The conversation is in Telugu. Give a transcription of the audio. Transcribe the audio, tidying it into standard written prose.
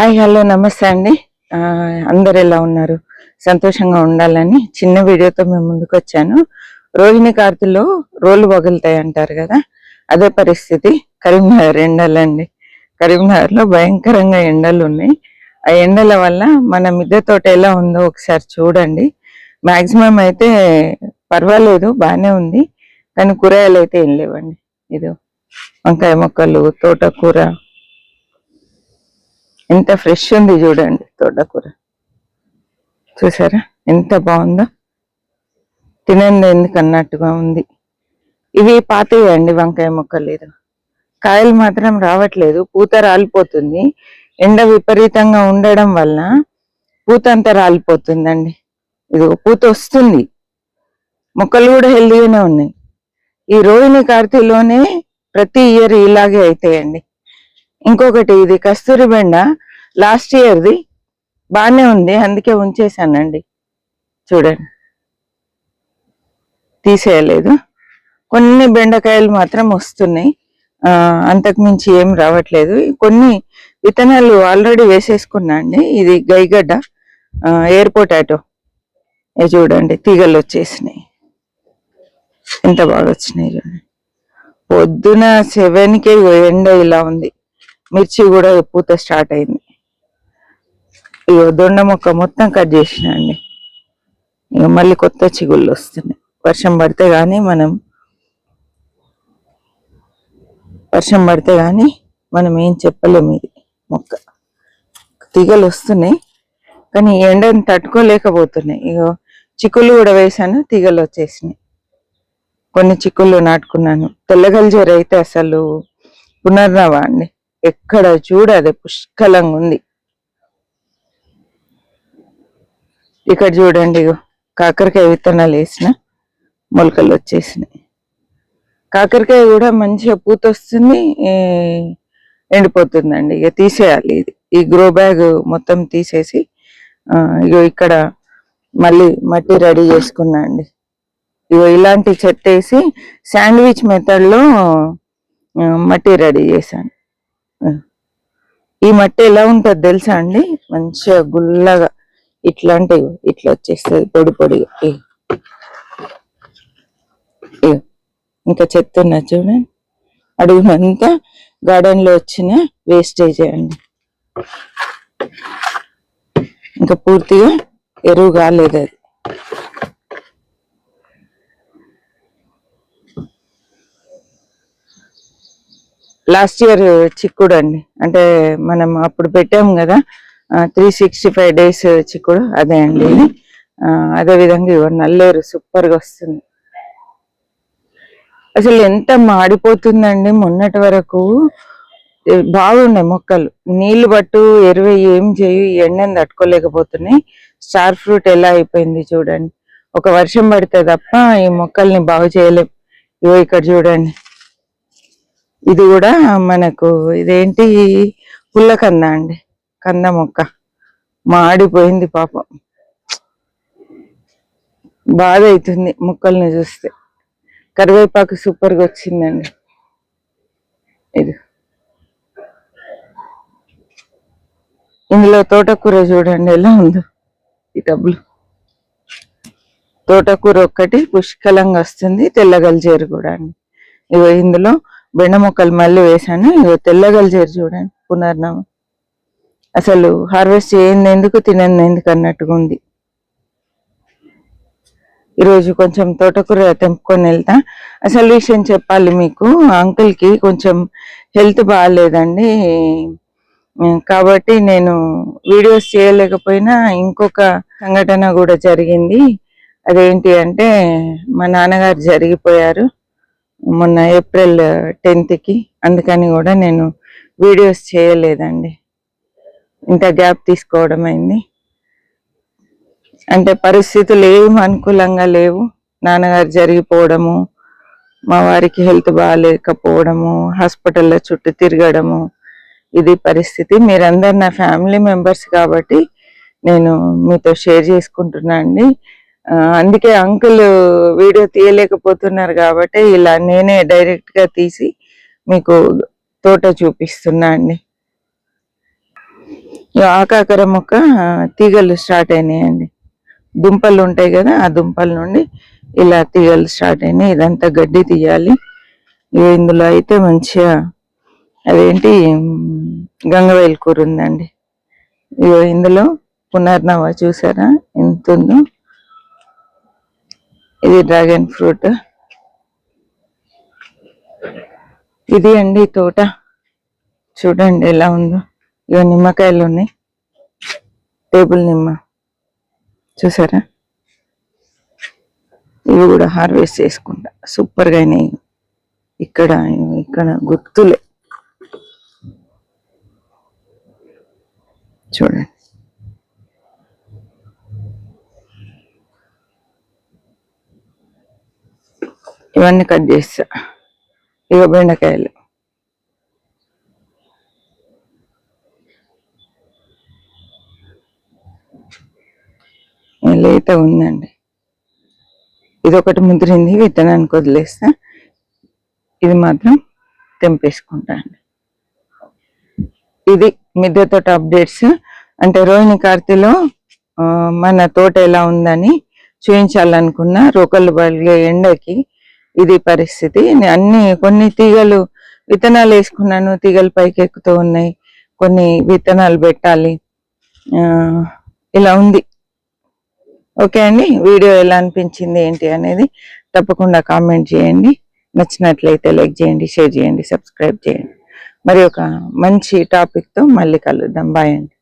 హాయ్ హలో నమస్తే అండి. అందరు ఎలా ఉన్నారు? సంతోషంగా ఉండాలని చిన్న వీడియోతో మేము ముందుకు వచ్చాను. రోహిణి కార్తెలో రోలు పగులుతాయి అంటారు కదా, అదే పరిస్థితి కరీంనగర్ ఎండలండి. కరీంనగర్లో భయంకరంగా ఎండలు ఉన్నాయి. ఆ ఎండల వల్ల మన మిద్దె తోట ఎలా ఉందో ఒకసారి చూడండి. మాక్సిమం అయితే పర్వాలేదు, బాగానే ఉంది, కానీ కూరగాయలు అయితే ఏం లేవండి. ఇది వంకాయ మొక్కలు, తోటకూర ఎంత ఫ్రెష్ ఉంది చూడండి. తోటకూర చూసారా ఎంత బాగుందో, తినండి ఎందుకన్నట్టుగా ఉంది. ఇవి పాతేయండి వంకాయ మొక్కలు. లేదు, కాయలు మాత్రం రావట్లేదు, పూత రాలిపోతుంది. ఎండ విపరీతంగా ఉండడం వల్ల పూత అంతా రాలిపోతుందండి. ఇది పూత వస్తుంది, మొక్కలు కూడా హెల్దీగానే ఉన్నాయి. ఈ రోహిణి కార్తెలోనే ప్రతి ఇయర్ ఇలాగే అవుతాయండి. ఇంకొకటి ఇది కస్తూరి బెండ, లాస్ట్ ఇయర్ది బాగానే ఉంది, అందుకే ఉంచేసానండి. చూడండి, తీసేయలేదు. కొన్ని బెండకాయలు మాత్రం వస్తున్నాయి, అంతకుమించి ఏం రావట్లేదు. కొన్ని విత్తనాలు ఆల్రెడీ వేసేసుకున్నా అండి. ఇది గైగడ్డ, ఎయిర్ పొటాటో, చూడండి తీగలు వచ్చేసినాయి, ఎంత బాగా వచ్చినాయి చూడండి. పొద్దున 7కే ఎండ ఇలా ఉంది. మిర్చి కూడా పూత స్టార్ట్ అయింది. ఇక దొండ మొక్క మొత్తం కట్ చేసిన అండి. ఇక మళ్ళీ కొత్త చిగుళ్ళు వస్తున్నాయి. వర్షం పడితే కానీ మనం ఏం చెప్పలేము. ఇది మొక్క తీగలు వస్తున్నాయి, కానీ ఎండని తట్టుకోలేకపోతున్నాయి. ఇక చిక్కుళ్ళు కూడా వేసాను, తీగలు వచ్చేసినాయి. కొన్ని చిక్కుళ్ళు నాటుకున్నాను. తెల్లగల్జేర అయితే అసలు పునర్నవ అండి, ఎక్కడ చూడదే పుష్కలంగా ఉంది. ఇక్కడ చూడండి, కాకరకాయ విత్తనాలు వేసిన మొలకలు వచ్చేసినాయి. కాకరకాయ కూడా మంచిగా పూత వస్తుంది, ఎండిపోతుందండి. ఇక తీసేయాలి. ఇది ఈ గ్రో బ్యాగ్ మొత్తం తీసేసి ఇక్కడ మళ్ళీ మట్టి రెడీ చేసుకున్నా అండి. ఇలాంటి చెత్త వేసి శాండ్విచ్ మెథడ్లో మట్టి రెడీ చేశాను. ఈ మట్టి ఎలా ఉంటుంది తెలుసా అండి? మంచిగా గుల్లగా ఇట్లా వచ్చేస్తుంది, పొడి పొడిగా. ఇంకా చెత్త ఉన్నా చూడండి, అడుగునంతా గార్డెన్ లో వచ్చిన వేస్టేజ్ అండి. ఇంకా పూర్తిగా ఎరువు కాలేదు అది. లాస్ట్ ఇయర్ చిక్కుడు అండి, అంటే మనం అప్పుడు పెట్టాము కదా 365 days చిక్కుడు, అదే అండి. అదే విధంగా నల్లేరు సూపర్ గా వస్తుంది. అసలు ఎంత మాడిపోతుందండి. మొన్నటి వరకు బాగున్నాయి మొక్కలు, నీళ్లు పట్టు ఎరువు ఏం చేయు, ఎండని తట్టుకోలేకపోతున్నాయి. స్టార్ ఫ్రూట్ ఎలా అయిపోయింది చూడండి. ఒక వర్షం పడితే తప్ప ఈ మొక్కల్ని బాగు చేయలేం. ఇక్కడ చూడండి, ఇది కూడా మనకు ఇదేంటి పుల్లకంద అండి, కంద మొక్క మాడిపోయింది. పాపం బాధ అవుతుంది మొక్కల్ని చూస్తే. కరివేపాకు సూపర్ గా వచ్చిందండి. ఇది ఇందులో తోటకూర చూడండి ఎలా ఉందో. ఈ టబ్బులు తోటకూర ఒక్కటి పుష్కలంగా వస్తుంది, తెల్లగల్జేరు కూడా అండి. ఇందులో బెండ మొక్కలు మళ్ళీ వేసాను. తెల్లగల్జేరు చూడండి, పునర్నవ. అసలు హార్వెస్ట్ చేయండి ఎందుకు, తినండి ఎందుకు అన్నట్టుగా ఉంది. ఈరోజు కొంచెం తోటకూర తెంపుకొని వెళ్తా. అసలు విషయం చెప్పాలి మీకు, అంకుల్ కి కొంచెం హెల్త్ బాగాలేదండి, కాబట్టి నేను వీడియోస్ చేయలేకపోయినా. ఇంకొక సంఘటన కూడా జరిగింది. అదేంటి అంటే, మా నాన్నగారు జరిగిపోయారు మొన్న April 10th. అందుకని కూడా నేను వీడియోస్ చేయలేదండి, ఇంత గ్యాప్ తీసుకోవడం అయింది. అంటే పరిస్థితులు ఏం అనుకూలంగా లేవు. నాన్నగారు జరిగిపోవడము, మా వారికి హెల్త్ బాగాలేకపోవడము, హాస్పిటల్లో చుట్టూ తిరగడము, ఇది పరిస్థితి. మీరందరు నా ఫ్యామిలీ మెంబర్స్ కాబట్టి నేను మీతో షేర్ చేసుకుంటున్నా అండి. అందుకే అంకుల్ వీడియో తీయలేకపోతున్నారు కాబట్టి ఇలా నేనే డైరెక్ట్ గా తీసి మీకు తోట చూపిస్తున్నా అండి. ఈ ఆకాకర మొక్క తీగలు స్టార్ట్ అయినాయండి. దుంపలు ఉంటాయి కదా, ఆ దుంపల నుండి ఇలా తీగలు స్టార్ట్ అయినాయి. ఇదంతా గడ్డి తీయాలి. ఇందులో అయితే మంచిగా అదేంటి గంగవేల్ కూర ఉందండి. ఇందులో పునర్నవ చూసారా ఎంత ఉందో. ఇది డ్రాగన్ ఫ్రూట్. ఇది అండి తోట, చూడండి ఎలా ఉందో. ఇక నిమ్మకాయలు ఉన్నాయి, టేబుల్ నిమ్మ చూసారా. ఇవి కూడా హార్వెస్ట్ చేసుకుంటా, సూపర్గా అయినాయి. ఇక్కడ ఇక్కడ గుర్తులే చూడండి. ఇవన్నీ కట్ చేస్తా. ఇక బెండకాయలు, లేత ఉందండి. ఇది ఒకటి ముదిరింది, విత్తనానికి వదిలేస్తా. ఇది మాత్రం తెంపేసుకుంటా అండి. ఇది మిద్దె తోట అప్డేట్స్. అంటే రోహిణి కార్తీలో మన తోట ఎలా ఉందని చూపించాలనుకున్నా. రోకళ్ళు పడిగే ఎండకి ఇది పరిస్థితి. కొన్ని తీగలు విత్తనాలు వేసుకున్నాను, తీగలు పైకి ఎక్కుతూ ఉన్నాయి. కొన్ని విత్తనాలు పెట్టాలి, ఇలా ఉంది. ఓకే అండి, వీడియో ఎలా అనిపించింది ఏంటి అనేది తప్పకుండా కామెంట్ చేయండి. నచ్చినట్లయితే లైక్ చేయండి, షేర్ చేయండి, సబ్స్క్రైబ్ చేయండి. మరి ఒక మంచి టాపిక్తో మళ్ళీ కలుద్దాం. బాయ్ అండి.